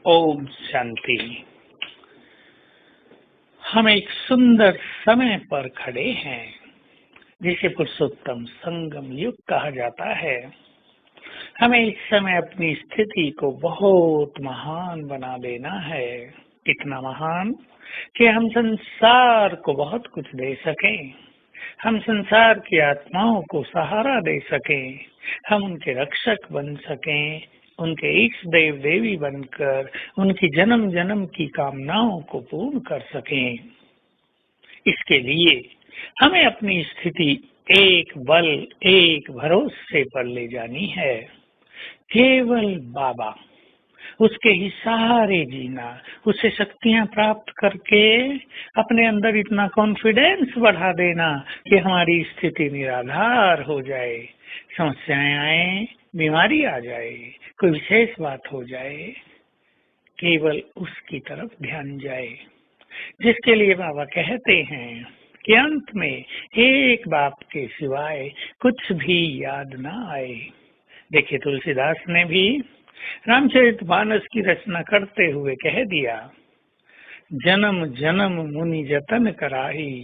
ओम शांति। हम एक सुंदर समय पर खड़े हैं जिसे पुरुषोत्तम संगम युग कहा जाता है। हमें इस समय अपनी स्थिति को बहुत महान बना देना है। कितना महान कि हम संसार को बहुत कुछ दे सकें, हम संसार की आत्माओं को सहारा दे सकें, हम उनके रक्षक बन सकें, उनके इष्ट देव देवी बनकर उनकी जन्म जन्म की कामनाओं को पूर्ण कर सकें। इसके लिए हमें अपनी स्थिति एक बल एक भरोसे पर ले जानी है। केवल बाबा, उसके ही सहारे जीना, उसे शक्तियां प्राप्त करके अपने अंदर इतना कॉन्फिडेंस बढ़ा देना कि हमारी स्थिति निराधार हो जाए। समस्याएं आए, बीमारी आ जाए, कोई विशेष बात हो जाए, केवल उसकी तरफ ध्यान जाए, जिसके लिए बाबा कहते हैं कि अंत में एक बाप के सिवाय कुछ भी याद ना आए। देखिए, तुलसीदास ने भी रामचरितमानस की रचना करते हुए कह दिया, जन्म जन्म मुनि जतन कराही,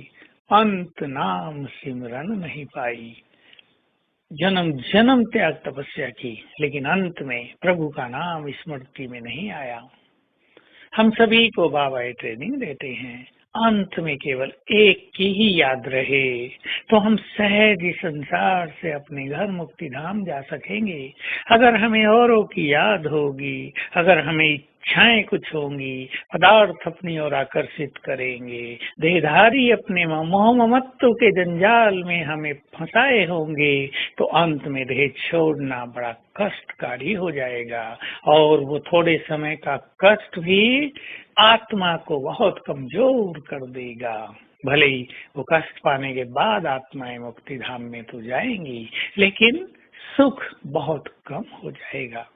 अंत नाम सिमरन नहीं पाई। जन्म जन्म त्याग तपस्या की, लेकिन अंत में प्रभु का नाम स्मृति में नहीं आया। हम सभी को बाबा ये ट्रेनिंग देते हैं, अंत में केवल एक की ही याद रहे तो हम सहज इस संसार से अपने घर मुक्ति धाम जा सकेंगे। अगर हमें औरों की याद होगी, अगर हमें इच्छाएं कुछ होंगी, पदार्थ अपनी ओर आकर्षित करेंगे, देहधारी अपने मोह ममत्व के जंजाल में हमें फंसाए होंगे, तो अंत में देह छोड़ना बड़ा कष्टकारी हो जाएगा। और वो थोड़े समय का कष्ट भी आत्मा को बहुत कमजोर कर देगा। भले ही वो कष्ट पाने के बाद आत्माएं मुक्ति धाम में तो जाएंगी, लेकिन सुख बहुत कम हो जाएगा।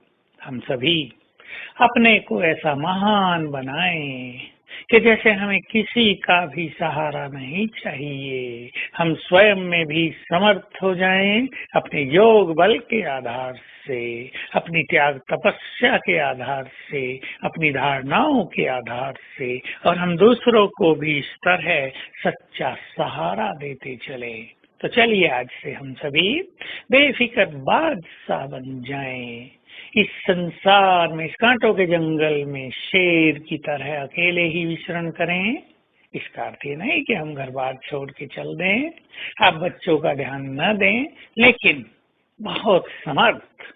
हम सभी अपने को ऐसा महान बनाएं कि जैसे हमें किसी का भी सहारा नहीं चाहिए, हम स्वयं में भी समर्थ हो जाएं अपने योग बल के आधार से, अपनी त्याग तपस्या के आधार से, अपनी धारणाओं के आधार से, और हम दूसरों को भी इस तरह सच्चा सहारा देते चले। तो चलिए, आज से हम सभी बेफिक्र बादशाह बन जाएं। इस संसार में, इस कांटों के जंगल में शेर की तरह अकेले ही विचरण करें। इसका अर्थ ये नहीं कि हम घर बार छोड़ के चल दें, आप बच्चों का ध्यान न दें, लेकिन बहुत समर्थ,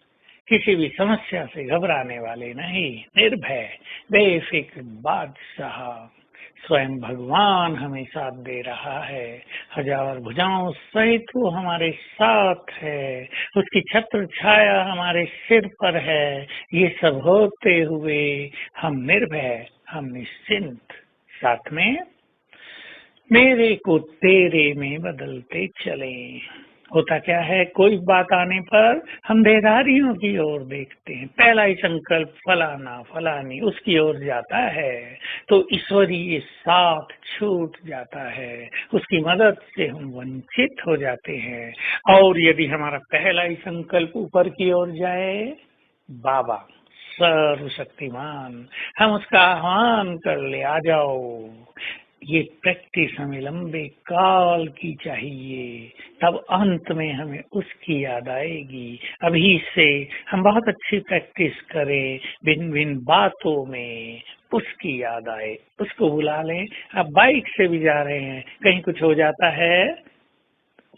किसी भी समस्या से घबराने वाले नहीं, निर्भय बेफिक्र बादशाह। स्वयं भगवान हमें साथ दे रहा है, हजार भुजाओं सहित वो हमारे साथ है, उसकी छत्र छाया हमारे सिर पर है। ये सब होते हुए हम निर्भय, हम निश्चिंत, साथ में मेरे को तेरे में बदलते चले। होता क्या है, कोई बात आने पर हम देहधारियों की ओर देखते हैं, पहला ही संकल्प फलाना फलानी उसकी ओर जाता है, तो ईश्वरीय साथ छूट जाता है, उसकी मदद से हम वंचित हो जाते हैं। और यदि हमारा पहला ही संकल्प ऊपर की ओर जाए, बाबा सर्वशक्तिमान, हम उसका आह्वान कर ले, आ जाओ। ये प्रैक्टिस हमें लंबे काल की चाहिए, तब अंत में हमें उसकी याद आएगी। अभी से हम बहुत अच्छी प्रैक्टिस करें, भिन्न भिन्न बातों में उसकी याद आए, उसको बुला लें। आप बाइक से भी जा रहे हैं, कहीं कुछ हो जाता है,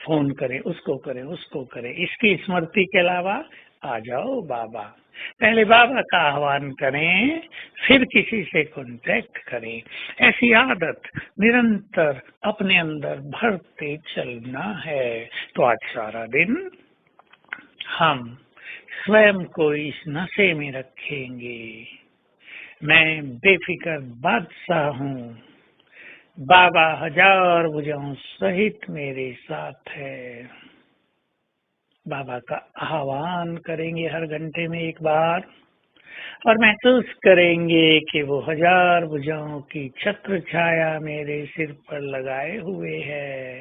फोन करें, उसको करें, उसको करें, इसकी स्मृति के अलावा आ जाओ बाबा। पहले बाबा का आह्वान करें, फिर किसी से कांटेक्ट करें। ऐसी आदत निरंतर अपने अंदर भरते चलना है। तो आज सारा दिन हम स्वयं को इस नशे में रखेंगे, मैं बेफिक्र बादशाह हूँ, बाबा हजार भुजाओं सहित मेरे साथ है। बाबा का आह्वान करेंगे हर घंटे में एक बार, और महसूस करेंगे कि वो हजार भुजाओं की छत्र छाया मेरे सिर पर लगाए हुए है।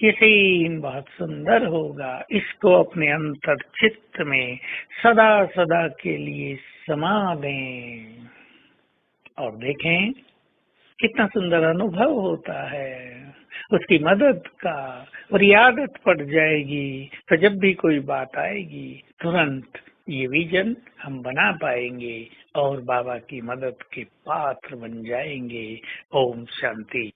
ये सीन बहुत सुंदर होगा। इसको अपने अंतर चित्त में सदा सदा के लिए समा दें। और देखें कितना सुंदर अनुभव होता है उसकी मदद का। और ये आदत पड़ जाएगी तो जब भी कोई बात आएगी तुरंत ये विजन हम बना पाएंगे और बाबा की मदद के पात्र बन जाएंगे। ओम शांति।